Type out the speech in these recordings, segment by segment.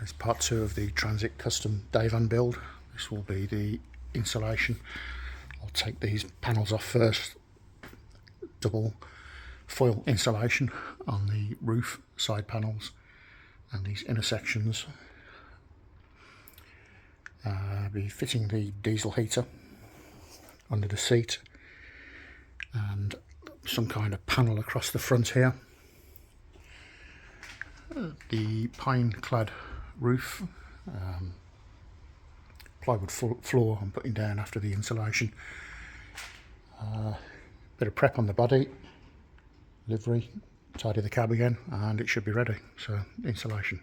It's part 2 of the Transit Custom day van build. This will be the insulation. I'll take these panels off first. Double foil insulation on the roof, side panels and these inner sections. Be fitting the diesel heater under the seat and some kind of panel across the front here. The pine clad roof, plywood floor I'm putting down after the insulation. Bit of prep on the body, livery, tidy the cab again, and it should be ready. So insulation.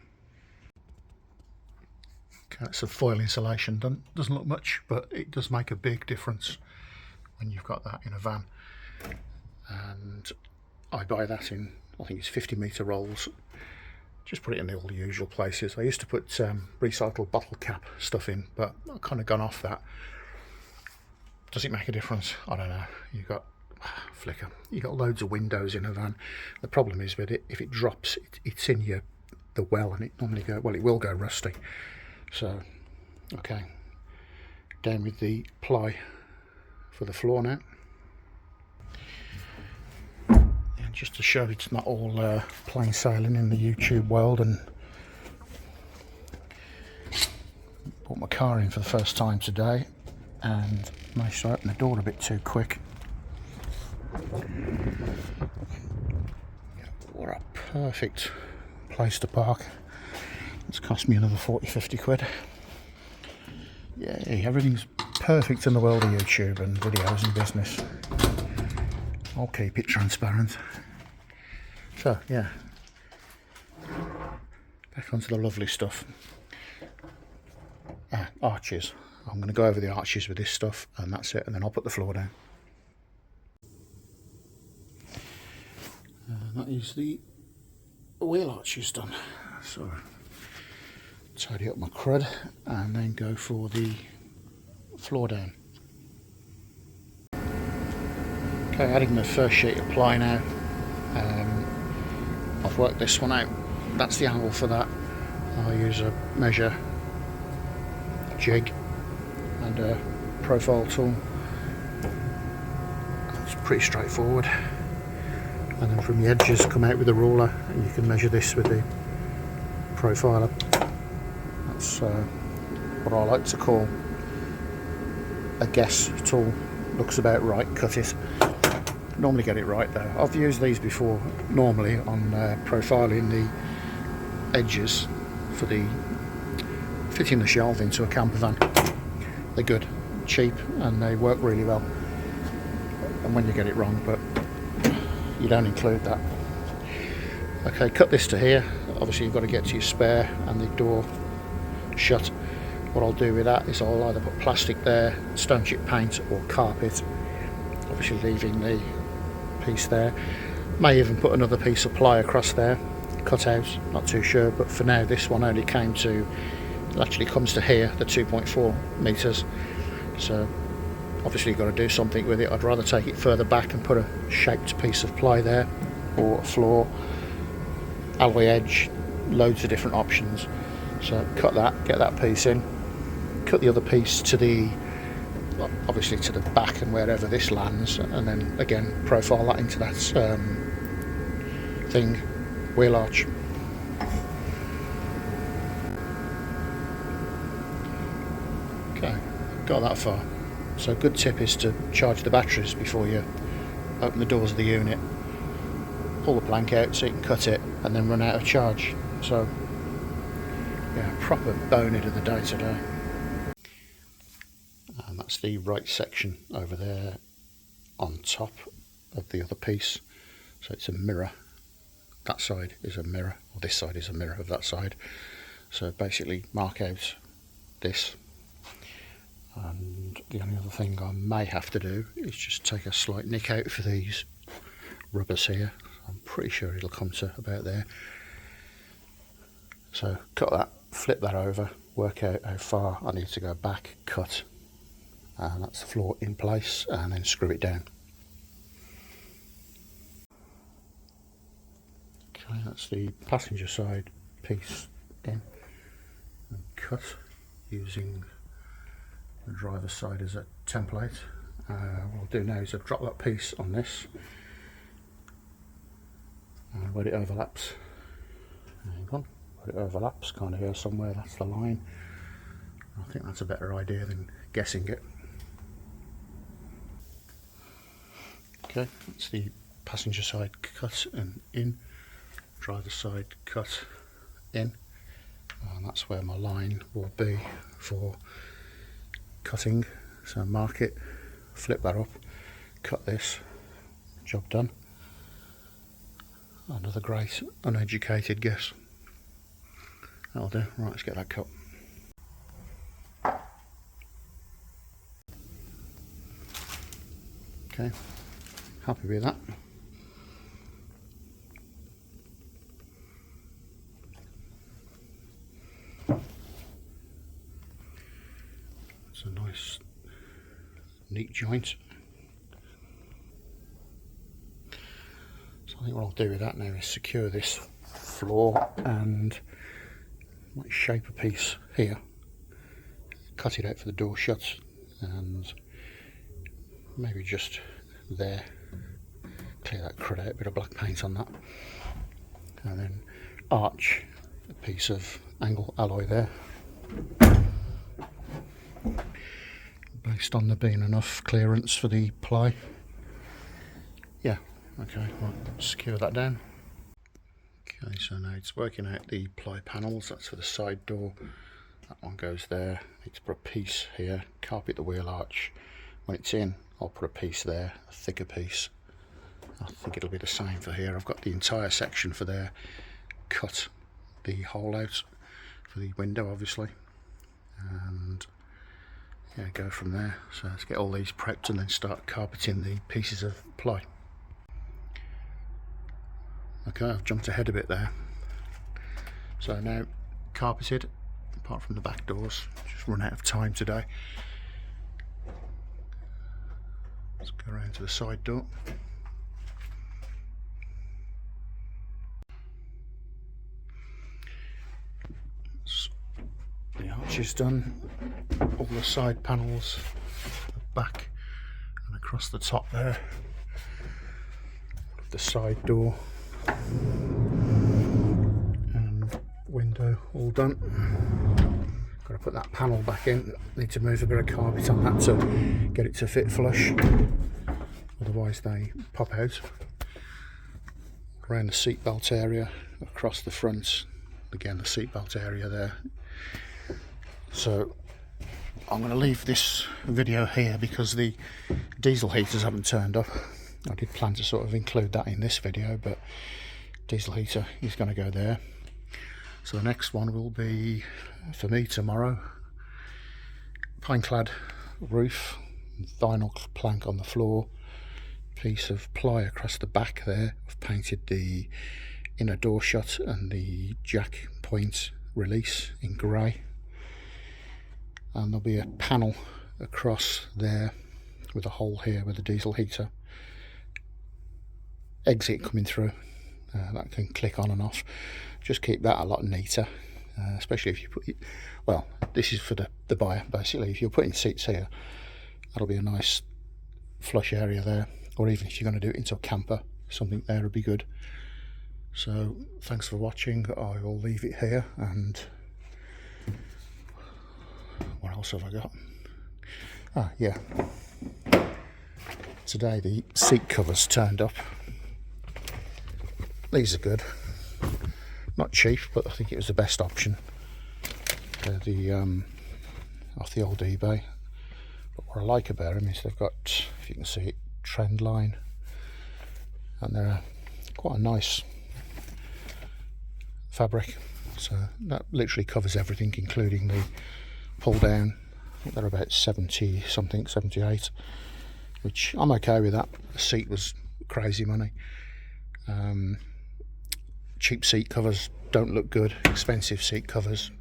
Okay, that's a foil insulation. Doesn't look much, but it does make a big difference when you've got that in a van. And I buy that in, I think it's 50-metre rolls. Just put it in all the usual places. I used to put recycled bottle cap stuff in, but I've kind of gone off that. Does it make a difference? I don't know. You've got flicker. You've got loads of windows in a van. The problem is with it, if it drops, it's in the well, and it normally it will go rusty. So, okay, down with the ply for the floor now. And just to show it's not all plain sailing in the YouTube world, and brought my car in for the first time today and managed to open the door a bit too quick. What a perfect place to park. It's cost me another 40-50 quid. Yay, everything's perfect in the world of YouTube and videos and business. I'll keep it transparent. So yeah, back onto the lovely stuff. Arches. I'm going to go over the arches with this stuff, and that's it, and then I'll put the floor down. That is the wheel arches done. So tidy up my crud and then go for the floor down. Okay, adding the first sheet of ply now. I've worked this one out. That's the angle for that. I'll use a measure jig and a profile tool. It's pretty straightforward. And then from the edges come out with a ruler, and you can measure this with the profiler. That's what I like to call a guess tool. Looks about right, cut it. Normally get it right though. I've used these before normally on profiling the edges for the fitting the shelf into a camper van. They're good, cheap, and they work really well. And when you get it wrong, but you don't include that. Okay, cut this to here. Obviously you've got to get to your spare and the door shut. What I'll do with that is I'll either put plastic there, stone chip paint, or carpet, obviously leaving the piece there. May even put another piece of ply across there, cut out, not too sure, but for now this one only came to, it actually comes to here, the 2.4 metres. So obviously you've got to do something with it. I'd rather take it further back and put a shaped piece of ply there, or a floor, alloy edge, loads of different options. So cut that, get that piece in, cut the other piece to the, obviously to the back and wherever this lands, and then again profile that into that thing, wheel arch. Okay, got that far. So a good tip is to charge the batteries before you open the doors of the unit. Pull the plank out so you can cut it and then run out of charge. So yeah, proper bonehead of the day today. And that's the right section over there on top of the other piece. So it's a mirror. That side is a mirror, or this side is a mirror of that side. So basically mark out this. And the only other thing I may have to do is just take a slight nick out for these rubbers here. I'm pretty sure it'll come to about there. So cut that, flip that over, work out how far I need to go back, cut, and that's the floor in place, and then screw it down. Okay, that's the passenger side piece in. cut using the driver's side as a template. What I'll do now is I'll drop that piece on this, and where it overlaps, hang on, where it overlaps, kind of here somewhere, that's the line. I think that's a better idea than guessing it. Okay, that's the passenger side cut and in, driver's side cut in, and that's where my line will be for cutting. So mark it, flip that up, cut this, job done. Another great uneducated guess. That'll do. Right, let's get that cut. Okay, happy with that. It's a nice neat joint. So I think what I'll do with that now is secure this floor and might shape a piece here, cut it out for the door shuts, and maybe just there clear that crud out, a bit of black paint on that, and then arch a piece of angle alloy there, based on there being enough clearance for the ply. Yeah, okay, right, secure that down. Okay, so now it's working out the ply panels. That's for the side door, that one goes there. Need to put a piece here, carpet the wheel arch. When it's in, I'll put a piece there, a thicker piece. I think it'll be the same for here. I've got the entire section for there, cut the hole out for the window obviously, and yeah, go from there. So let's get all these prepped and then start carpeting the pieces of ply. Okay, I've jumped ahead a bit there. So now carpeted, apart from the back doors, just run out of time today. Let's go around to the side door. The arch is done, all the side panels, the back and across the top there, the side door and window all done. Got to put that panel back in, need to move a bit of carpet on that to get it to fit flush, otherwise they pop out. Around the seat belt area, across the front, again the seat belt area there. So I'm going to leave this video here because the diesel heaters haven't turned up. I did plan to sort of include that in this video, but diesel heater is going to go there. So the next one will be for me tomorrow. Pine clad roof, vinyl plank on the floor, piece of ply across the back there. I've painted the inner door shut and the jack point release in grey, and there'll be a panel across there with a hole here with a diesel heater exit coming through, that can click on and off. Just keep that a lot neater, especially if you put it, well, this is for the buyer basically. If you're putting seats here, that'll be a nice flush area there, or even if you're going to do it into a camper, something there would be good. So thanks for watching. I will leave it here, and what else have I got? Ah, yeah, today the seat covers turned up. These are good, not cheap, but I think it was the best option. They're the off the old eBay. But what I like about them is they've got, if you can see it, trend line, and they're quite a nice fabric. So that literally covers everything, including the pull down. I think they're about 70 something, 78, which I'm okay with that. The seat was crazy money. Cheap seat covers don't look good, expensive seat covers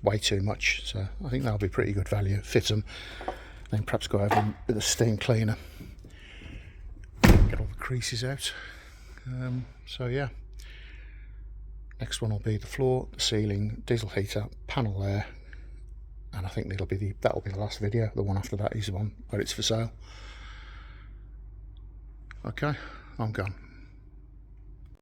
way too much, so I think that'll be pretty good value. Fit them, then perhaps go over with a steam cleaner, get all the creases out. So yeah, next one will be the floor, the ceiling, diesel heater, panel there, think that'll be the last video. The one after that is the one where it's for sale. Okay, I'm gone.